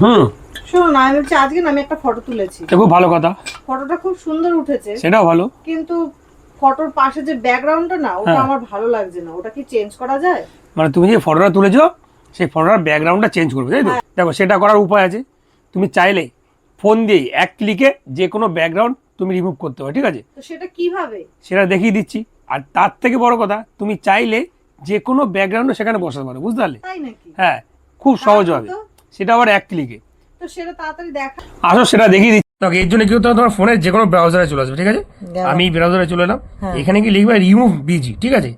হুম। শোনো না, আমি বলছি আজকে না আমি একটা ফটো তুলেছি, খুব ভালো কথা, ফটোটা খুব সুন্দর উঠেছে, সেটাও ভালো। কিন্তু ফটোর পাশে যে ব্যাকগ্রাউন্ডটা না ওটা হ্যাঁ। আমার ভালো লাগছে না, ওটা কি চেঞ্জ করা যায়? মানে তুমি যে ফটোটা তুলেছো সেই ফটোটার ব্যাকগ্রাউন্ডটা চেঞ্জ করবে, তাই তো? দেখো সেটা করার উপায় আছে। তুমি চাইলে ফোন দিয়ে এক ক্লিকে যে কোনো ব্যাকগ্রাউন্ড তুমি রিমুভ করতে পারো, ঠিক আছে? তো সেটা কিভাবে? সেটা দেখিয়ে দিচ্ছি। আর তার থেকে বড় কথা, তুমি চাইলে যে কোনো ব্যাকগ্রাউন্ডও সেখানে বসাতে পারো, বুঝতে পারলে? তাই নাকি? হ্যাঁ, খুব সহজভাবে। তো সেটা আবার এক ক্লিকে। তো সেটা তাড়াতাড়ি দেখা। আসো সেটা দেখিয়ে দিচ্ছি। দেখো এর জন্য কি হতে হবে, তোমার ফোনের যে কোনো ব্রাউজারে চলে আসবে, ঠিক আছে? আমি ব্রাউজারে চলে এলাম। এখানে কি লিখবে রিমুভ বিজি, ঠিক আছে?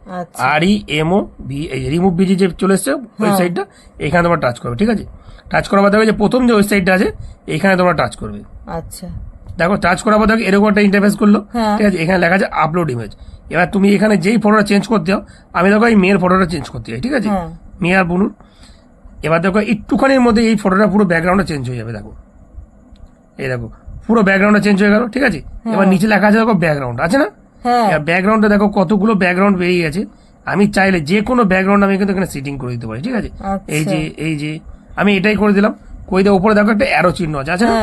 REMOV, রিমুভ বিজি যে চলে এসছে ওয়েবসাইটটা, এখানে তোমার টাচ করবে, ঠিক আছে? টাচ করার পর দেখবে যে প্রথম যে ওয়েবসাইটটা আছে এখানে তোমরা টাচ করবে। আচ্ছা, দেখো টাচ করার পর দেখো এরকম একটা ইন্টারফেস করলো, ঠিক আছে? এখানে লেখা আছে আপলোড ইমেজ। এবার তুমি এখানে যেই ফটোটা চেঞ্জ করতে হবে, আমি দেখো এই মেয়ের ফটোটা চেঞ্জ করতে চাই, ঠিক আছে? মেয়ে আর বুনুর। এবার দেখো একটুখানির মধ্যে এই ফটোটা পুরো ব্যাকগ্রাউন্ডটা চেঞ্জ হয়ে যাবে। দেখো এই দেখো পুরো ব্যাকগ্রাউন্ডটা চেঞ্জ হয়ে গেল, ঠিক আছে? এবার নিচে লেখা আছে দেখো ব্যাকগ্রাউন্ড আছে না? ব্যাকগ্রাউন্ডটা দেখো কতগুলো ব্যাকগ্রাউন্ড বেরিয়ে গেছে। আমি চাইলে যে কোনো ব্যাকগ্রাউন্ড আমি কিন্তু এখানে সেটিং করে দিতে পারি, ঠিক আছে? এই যে আমি এটাই করে দিলাম। কই দিয়ে উপরে দেখো একটা অ্যারো চিহ্ন আছে না?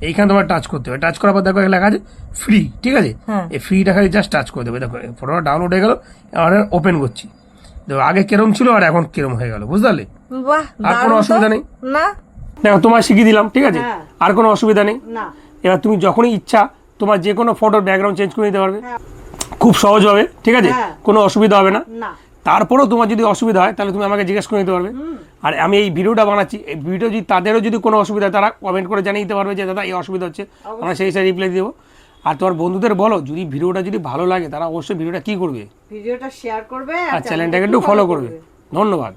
এইখানে তোমার টাচ করতে হবে। টাচ করার পর দেখো লেখা আছে ফ্রি, ঠিক আছে? এই ফ্রিটা খালি জাস্ট টাচ করে দেবে। দেখো ফটোটা ডাউনলোড হয়ে গেল, এবার ওপেন করছি। দেখো আগে কিরম ছিল আর এখন কিরম হয়ে গেল, বুঝতে পারলে? বাহ, আর কোনো অসুবিধা নেই। না দেখো তোমার শিখিয়ে দিলাম, ঠিক আছে? আর কোনো অসুবিধা নেই। এবার তুমি যখনই ইচ্ছা তোমার যে কোনো ফটোর ব্যাকগ্রাউন্ড চেঞ্জ করে নিতে পারবে খুব সহজভাবে, ঠিক আছে? কোনো অসুবিধা হবে না। তারপরেও তোমার যদি অসুবিধা হয় তাহলে তুমি আমাকে জিজ্ঞেস করে নিতে পারবে। আর আমি এই ভিডিওটা বানাচ্ছি, এই ভিডিও যদি তাদেরও যদি কোনো অসুবিধা হয় তারা কমেন্ট করে জানিয়ে দিতে পারবে যে দাদা এই অসুবিধা হচ্ছে, আমরা সেই হিসাবে রিপ্লাই দেবো। আর তোমার বন্ধুদের বলো যদি ভিডিওটা যদি ভালো লাগে তারা অবশ্যই ভিডিওটা কি করবে, ভিডিওটা শেয়ার করবে আর চ্যানেলটাকে একটু ফলো করবে। ধন্যবাদ।